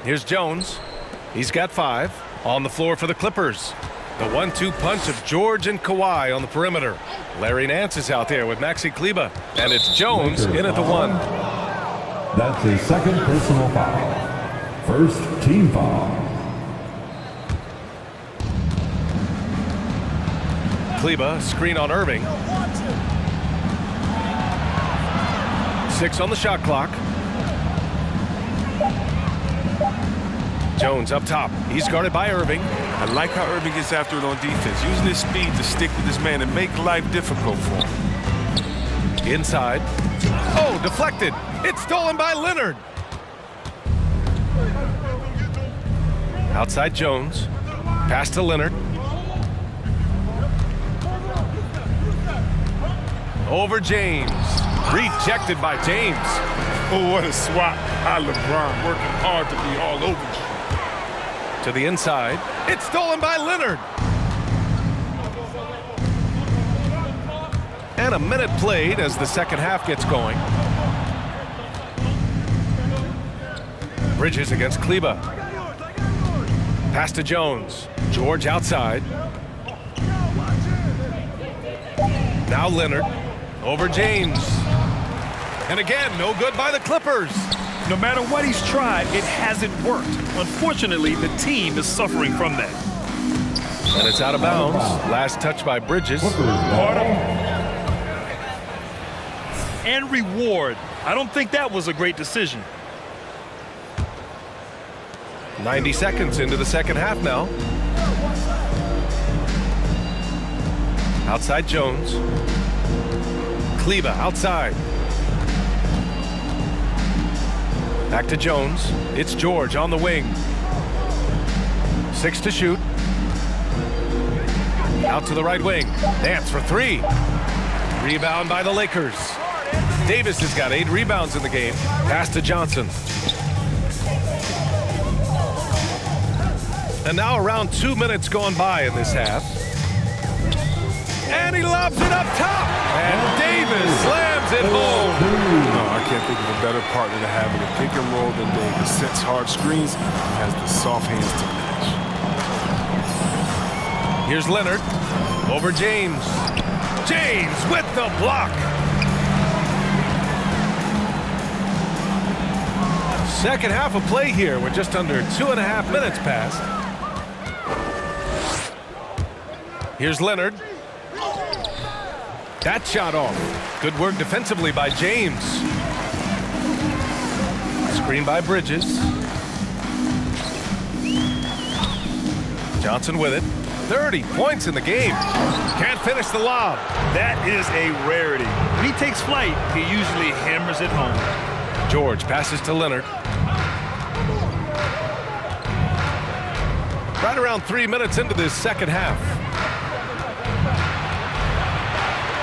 Here's Jones. He's got 5. On the floor for the Clippers. The 1-2 punch of George and Kawhi on the perimeter. Larry Nance is out there with Maxi Kleber. And it's Jones in at the 1. That's his second personal foul. First team foul. Kleber, screen on Irving. 6 on the shot clock. Jones up top. He's guarded by Irving. I like how Irving gets after it on defense, using his speed to stick with his man and make life difficult for him. Inside. Oh, deflected. It's stolen by Leonard. Outside Jones. Pass to Leonard. Over James. Rejected by James. Oh, what a swat by LeBron, working hard to be all over you. To the inside. It's stolen by Leonard. And a minute played as the second half gets going. Bridges against Kleber. Pass to Jones. George outside. Now Leonard. Over James. And again, no good by the Clippers. No matter what he's tried, it hasn't worked. Unfortunately, the team is suffering from that. And it's out of bounds. Last touch by Bridges. And reward. I don't think that was a great decision. 90 seconds into the second half now. Outside Jones. Kleber outside. Back to Jones. It's George on the wing. 6 to shoot. Out to the right wing. Nance for 3. Rebound by the Lakers. Davis has got 8 rebounds in the game. Pass to Johnson. And now around 2 minutes gone by in this half. And he lobs it up top. And Davis slams it home. No, I can't think of a better partner to have in a pick and roll than Dave. He sets hard screens and has the soft hands to match. Here's Leonard. Over James. James with the block. Second half of play here. We're just under 2.5 minutes past. Here's Leonard. That shot off. Good work defensively by James. Screen by Bridges. Johnson with it. 30 points in the game. Can't finish the lob. That is a rarity. When he takes flight, he usually hammers it home. George passes to Leonard. Right around 3 minutes into this second half.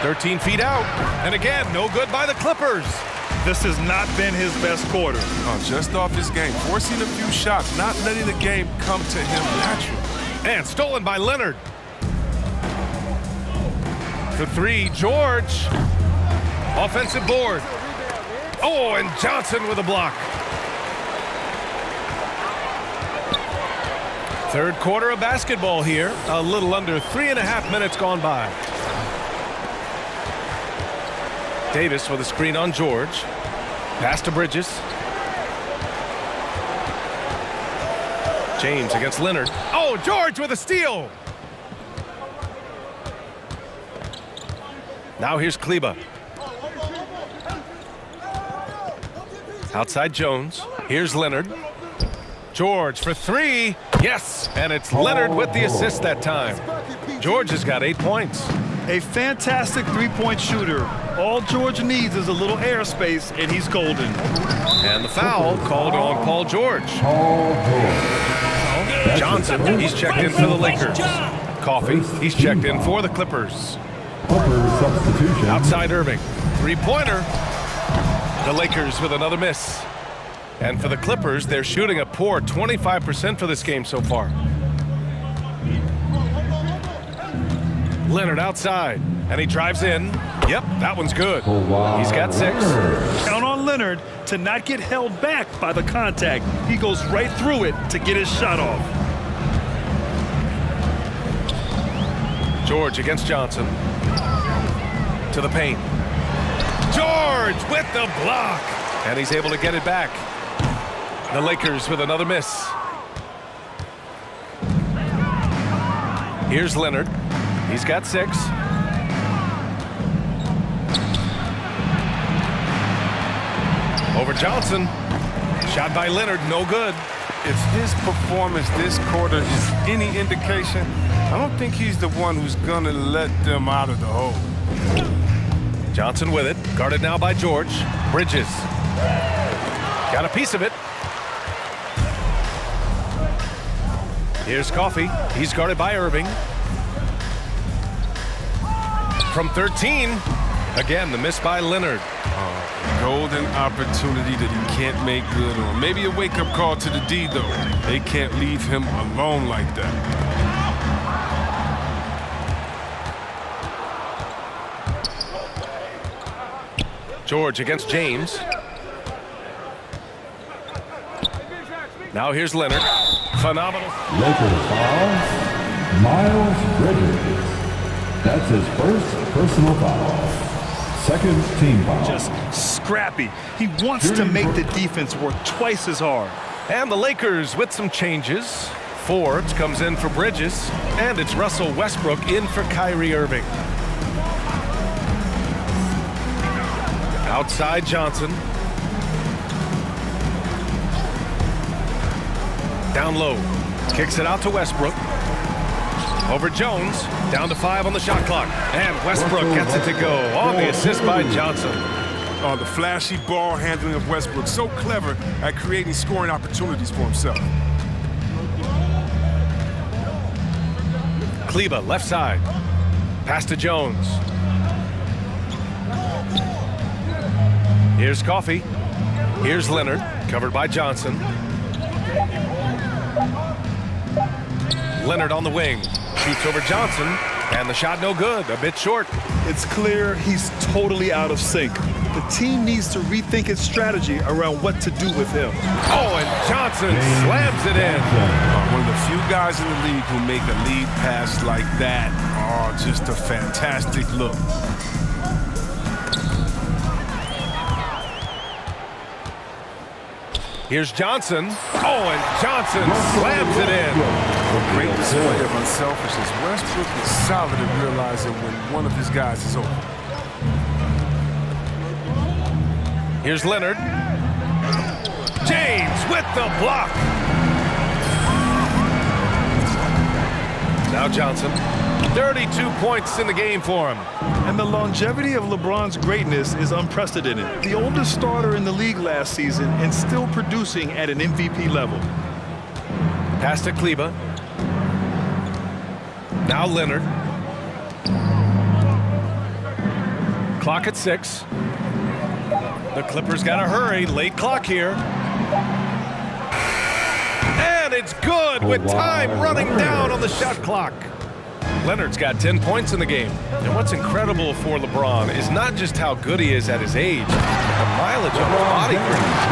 13 feet out. And again, no good by the Clippers. This has not been his best quarter. Oh, just off his game, forcing a few shots, not letting the game come to him naturally. And stolen by Leonard. For 3, George. Offensive board. Oh, and Johnson with a block. Third quarter of basketball here. A little under 3.5 minutes gone by. Davis with a screen on George. Pass to Bridges. James against Leonard. Oh, George with a steal. Now here's Kleber. Outside Jones. Here's Leonard. George for 3. Yes, and it's Leonard with the assist that time. George has got 8 points. A fantastic three-point shooter. All George needs is a little airspace, and he's golden. And the foul called on Paul George. Johnson, he's checked in for the Lakers. Coffee, he's checked in for the Clippers. Clippers substitution. Outside Irving. 3-pointer. The Lakers with another miss. And for the Clippers, they're shooting a poor 25% for this game so far. Leonard outside, and he drives in. Yep, that one's good. Kawhi He's got 6. Leonard. Count on Leonard to not get held back by the contact. He goes right through it to get his shot off. George against Johnson. To the paint. George with the block. And he's able to get it back. The Lakers with another miss. Here's Leonard. He's got 6. Over Johnson. Shot by Leonard, no good. If his performance this quarter is any indication, I don't think he's the one who's going to let them out of the hole. Johnson with it. Guarded now by George. Bridges. Got a piece of it. Here's Coffey. He's guarded by Irving. From 13. Again, the miss by Leonard. Golden opportunity that he can't make good on. Maybe a wake-up call to the D, though. They can't leave him alone like that. George against James. Now here's Leonard. Phenomenal. Lakers foul. Miles Bridges. That's his first personal foul. Second team foul. Just scrappy. He wants to make the defense work twice as hard. And the Lakers with some changes. Forbes comes in for Bridges. And it's Russell Westbrook in for Kyrie Irving. Outside Johnson. Down low. Kicks it out to Westbrook. Over Jones. Down to 5 on the shot clock. And Westbrook gets it to go on the assist by Johnson. Oh, the flashy ball handling of Westbrook. So clever at creating scoring opportunities for himself. Kleba, left side. Pass to Jones. Here's Coffey. Here's Leonard, covered by Johnson. Leonard on the wing. Shoots over Johnson, and the shot no good, a bit short. It's clear he's totally out of sync. The team needs to rethink its strategy around what to do with him. Oh, and Johnson slams it in. One of the few guys in the league who make a lead pass like that. Oh, just a fantastic look. Here's Johnson. Oh, and Johnson slams it in. A great display of unselfishness. Westbrook is solid at realizing when one of his guys is open. Here's Leonard. James with the block. Now Johnson. 32 points in the game for him. And the longevity of LeBron's greatness is unprecedented. The oldest starter in the league last season and still producing at an MVP level. Pass to Kleba. Now Leonard. Clock at 6. The Clippers got to hurry. Late clock here. And it's good with time running down on the shot clock. Leonard's got 10 points in the game. And what's incredible for LeBron is not just how good he is at his age, but the mileage on his body.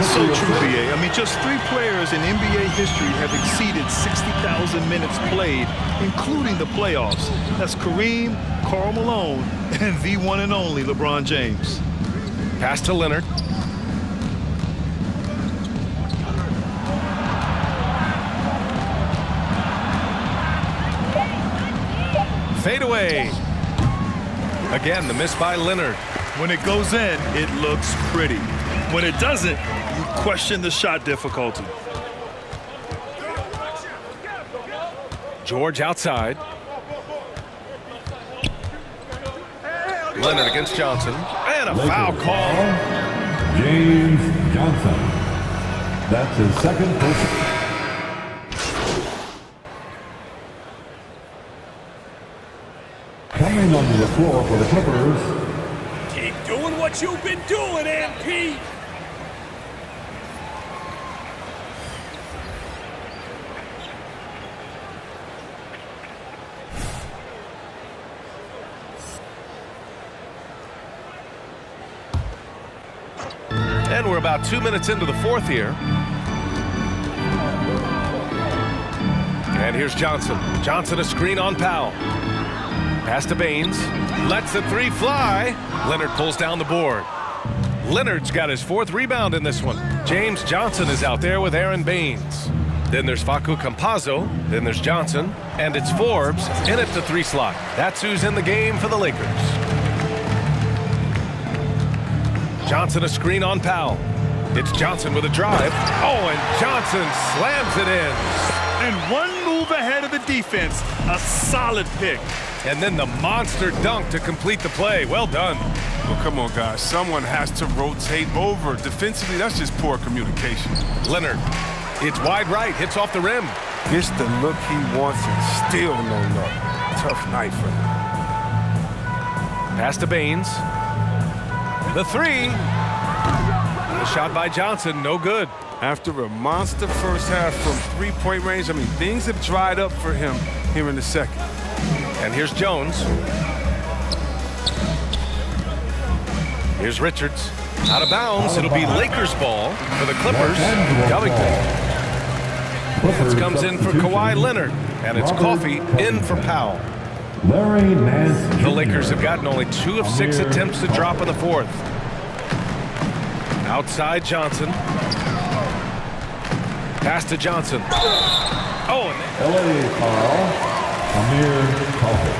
So true, BA. I mean, just 3 players in NBA history have exceeded 60,000 minutes played, including the playoffs. That's Kareem, Karl Malone, and the one and only LeBron James. Pass to Leonard. Fade away. Again, the miss by Leonard. When it goes in, it looks pretty. When it doesn't, you question the shot difficulty. George outside. Leonard against Johnson. And a foul call. James Johnson. That's his second person. Coming onto the floor for the Clippers. Keep doing what you've been doing, MP. And we're about 2 minutes into the fourth here. And here's Johnson. Johnson a screen on Powell. Pass to Baines. Lets the three fly. Leonard pulls down the board. Leonard's got his fourth rebound in this one. James Johnson is out there with Aaron Baines. Then there's Facu Campazzo. Then there's Johnson. And it's Forbes in at the three slot. That's who's in the game for the Lakers. Johnson a screen on Powell. It's Johnson with a drive. Oh, and Johnson slams it in. And one move ahead of the defense. A solid pick. And then the monster dunk to complete the play. Well done. Well, come on, guys. Someone has to rotate over. Defensively, that's just poor communication. Leonard. It's wide right. Hits off the rim. Gets the look he wants and still no luck. Tough night for him. Pass to Baines. The three. The shot by Johnson, no good. After a monster first half from three-point range, I mean, things have dried up for him here in the second. And here's Jones. Here's Richards. Out of bounds. It'll be Lakers ball for the Clippers. Covington. This comes in for Kawhi Leonard. And it's Coffey in for Powell. Larry Nance Jr. The Lakers have gotten only 2 of 6 attempts to drop in the fourth. Outside Johnson. Pass to Johnson. Oh, L.A. Amir Coffey.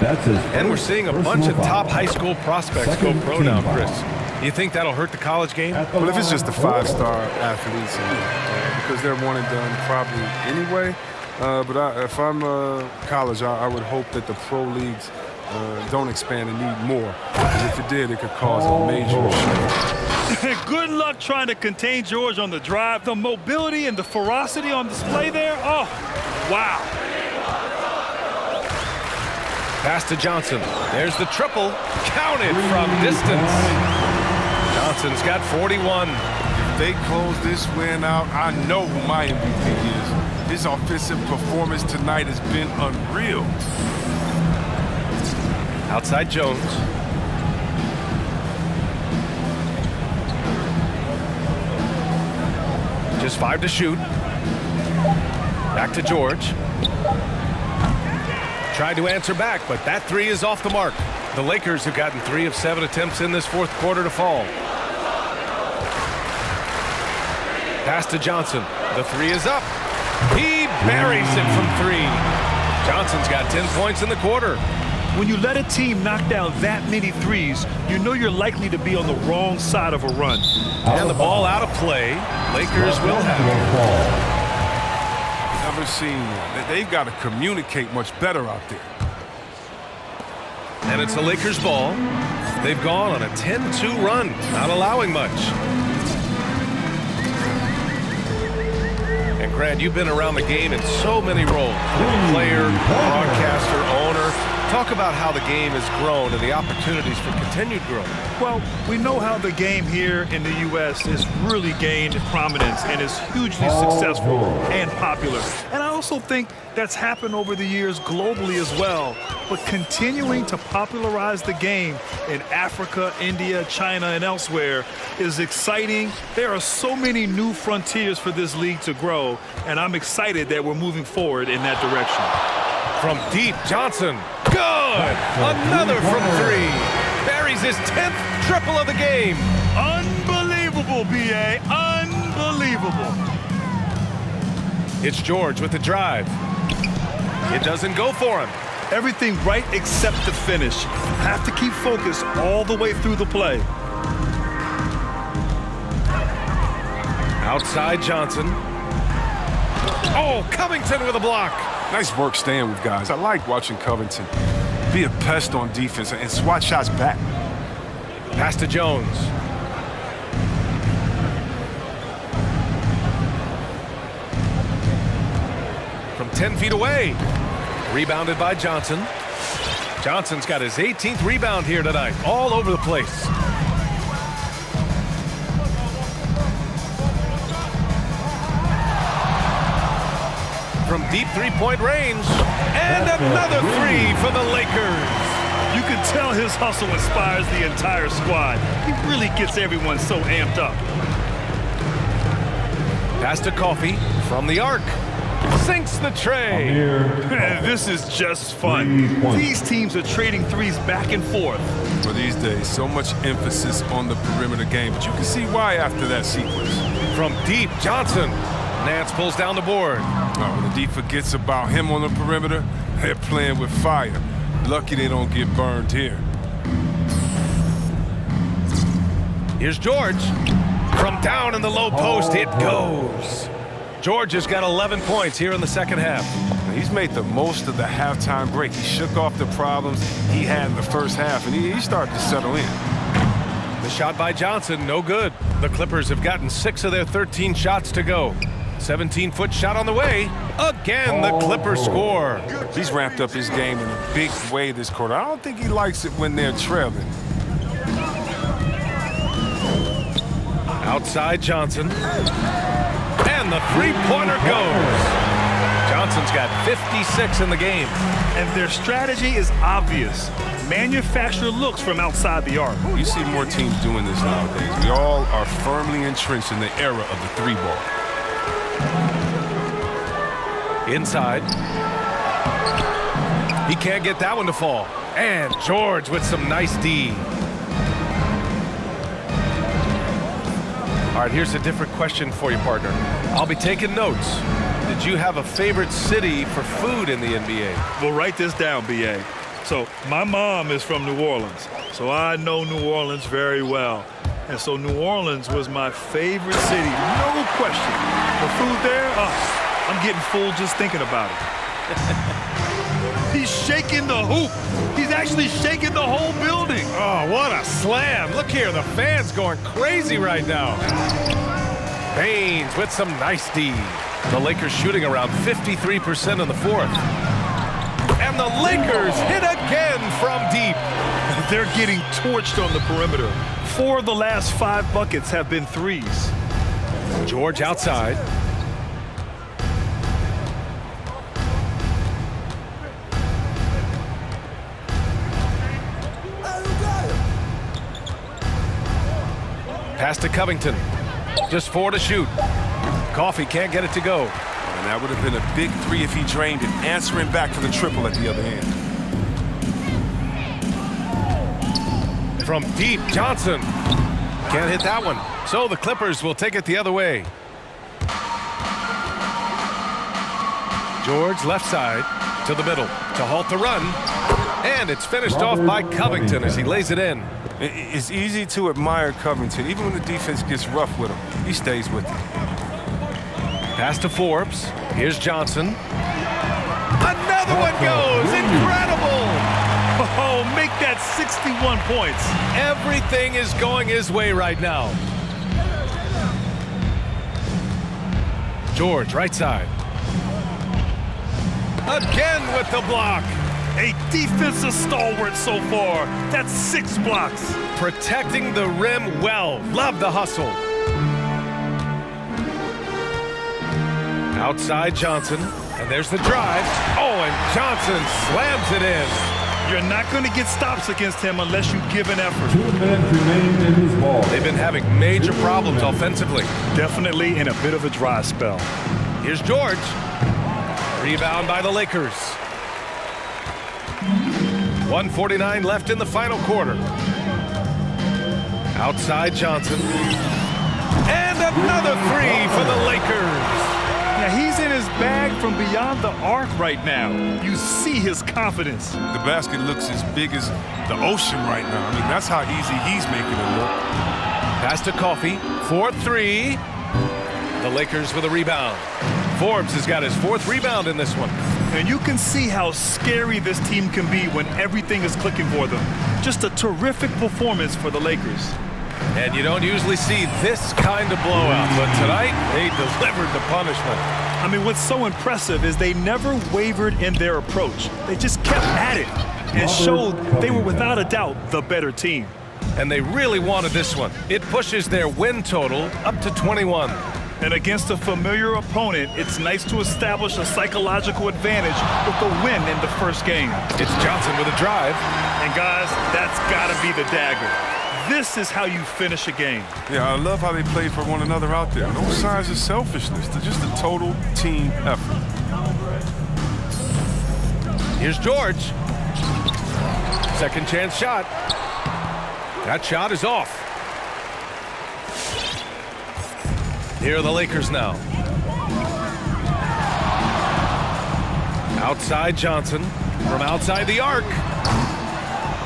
That's his and we're seeing a bunch of top high school prospects go pro now, Chris. You think that'll hurt the college game? Well, if it's just the 5-star athletes, because they're one and done probably anyway. But if I'm college, I would hope that the pro leagues don't expand and need more. Because if it did, it could cause a major shift. Good luck trying to contain George on the drive. The mobility and the ferocity on display there. Oh, wow. Pass to Johnson. There's the triple. Counted from distance. Johnson's got 41. If they close this win out, I know who my MVP is. His offensive performance tonight has been unreal. Outside Jones. Just 5 to shoot. Back to George. Tried to answer back, but that three is off the mark. The Lakers have gotten 3 of 7 attempts in this fourth quarter to fall. Pass to Johnson. The three is up. He buries it from 3. Johnson's got 10 points in the quarter. When you let a team knock down that many threes, you know you're likely to be on the wrong side of a run. And the ball out of play. Lakers will have it. Never seen that. They've got to communicate much better out there. And it's the Lakers ball. They've gone on a 10-2 run, not allowing much. And Grant, you've been around the game in so many roles. Player, broadcaster, owner. Talk about how the game has grown and the opportunities for continued growth. Well, we know how the game here in the U.S. has really gained prominence and is hugely successful and popular. And I also think that's happened over the years globally as well. But continuing to popularize the game in Africa, India, China, and elsewhere is exciting. There are so many new frontiers for this league to grow, and I'm excited that we're moving forward in that direction. From deep, Johnson. Good! Another from 3. Buries his 10th triple of the game. Unbelievable, B.A. Unbelievable. It's George with the drive. It doesn't go for him. Everything right except the finish. Have to keep focus all the way through the play. Outside Johnson. Oh, Covington with a block. Nice work staying with guys. I like watching Covington be a pest on defense and swat shots back. Pass to Jones. From 10 feet away. Rebounded by Johnson. Johnson's got his 18th rebound here tonight. All over the place. From deep three-point range. And another 3 for the Lakers. You can tell his hustle inspires the entire squad. He really gets everyone so amped up. Pass to Coffee from the arc. Sinks the tray. And this is just fun. These teams are trading threes back and forth. For these days, so much emphasis on the perimeter game, but you can see why after that sequence. From deep, Johnson. Nance pulls down the board. When the D forgets about him on the perimeter, they're playing with fire. Lucky they don't get burned here. Here's George. From down in the low post, it goes. George has got 11 points here in the second half. He's made the most of the halftime break. He shook off the problems he had in the first half, and he started to settle in. The shot by Johnson, no good. The Clippers have gotten 6 of their 13 shots to go. 17-foot shot on the way. Again, the Clippers score. He's ramped up his game in a big way this quarter. I don't think he likes it when they're trailing. Outside Johnson. And the three-pointer goes. Johnson's got 56 in the game. And their strategy is obvious. Manufacture looks from outside the arc. You see more teams doing this nowadays. We all are firmly entrenched in the era of the three ball. Inside. He can't get that one to fall. And George with some nice D. All right, here's a different question for you, partner. I'll be taking notes. Did you have a favorite city for food in the NBA? Well, write this down, B.A. So my mom is from New Orleans, so I know New Orleans very well. And so New Orleans was my favorite city, no question. The food there, I'm getting full just thinking about it. He's shaking the hoop. He's actually shaking the whole building. Oh, what a slam. Look here, the fans going crazy right now. Baines with some nice D. The Lakers shooting around 53% in the fourth. And the Lakers hit again from deep. They're getting torched on the perimeter. 4 of the last 5 buckets have been threes. George outside. Pass to Covington. Just 4 to shoot. Coffee can't get it to go. And that would have been a big 3 if he drained it, answering back for the triple at the other end. From deep, Johnson. Can't hit that one. So the Clippers will take it the other way. George left side to the middle to halt the run. And it's finished off by Covington as he lays it in. It's easy to admire Covington. Even when the defense gets rough with him, he stays with it. Pass to Forbes. Here's Johnson. Another one goes. Incredible. Oh, make that 61 points. Everything is going his way right now. George, right side. Again with the block. A defensive stalwart so far. That's 6 blocks. Protecting the rim well. Love the hustle. Outside Johnson. And there's the drive. Oh, and Johnson slams it in. You're not going to get stops against him unless you give an effort. 2 minutes remain in this ball. They've been having major problems offensively. Definitely in a bit of a dry spell. Here's George. Rebound by the Lakers. 1:49 left in the final quarter. Outside Johnson. And another 3 for the Lakers. Yeah, he's in his bag from beyond the arc right now. You see his confidence. The basket looks as big as the ocean right now. I mean, that's how easy he's making it look. Pass to Coffee. 4-3. The Lakers with a rebound. Forbes has got his 4th rebound in this one. And you can see how scary this team can be when everything is clicking for them. Just a terrific performance for the Lakers. And you don't usually see this kind of blowout, but tonight they delivered the punishment. I mean, what's so impressive is they never wavered in their approach. They just kept at it and showed they were without a doubt the better team. And they really wanted this one. It pushes their win total up to 21. And against a familiar opponent, it's nice to establish a psychological advantage with the win in the first game. It's Johnson with a drive. And guys, that's got to be the dagger. This is how you finish a game. Yeah, I love how they played for one another out there. No signs of selfishness. They're just a total team effort. Here's George. Second chance shot. That shot is off. Here are the Lakers now. Outside Johnson from outside the arc.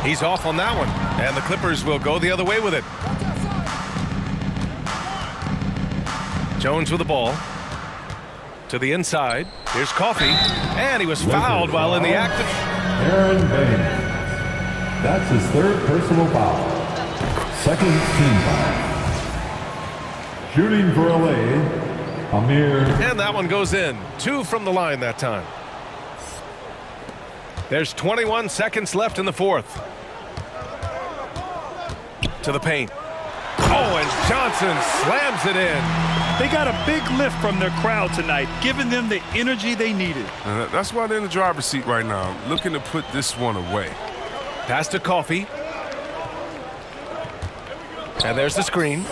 He's off on that one, and the Clippers will go the other way with it. Jones with the ball. To the inside. Here's Coffey, and he was fouled while in the act of... Aaron Baines. That's his third personal foul. Second team foul. Shooting for LA, Amir. And that one goes in. 2 from the line that time. There's 21 seconds left in the fourth. To the paint. Oh, and Johnson slams it in. They got a big lift from their crowd tonight, giving them the energy they needed. That's why they're in the driver's seat right now, looking to put this one away. Pass to Coffey. And there's the screen.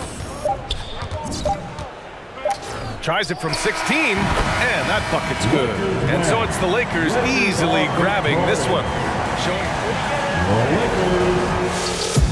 Tries it from 16, and that bucket's good. And so it's the Lakers easily grabbing this one. The Lakers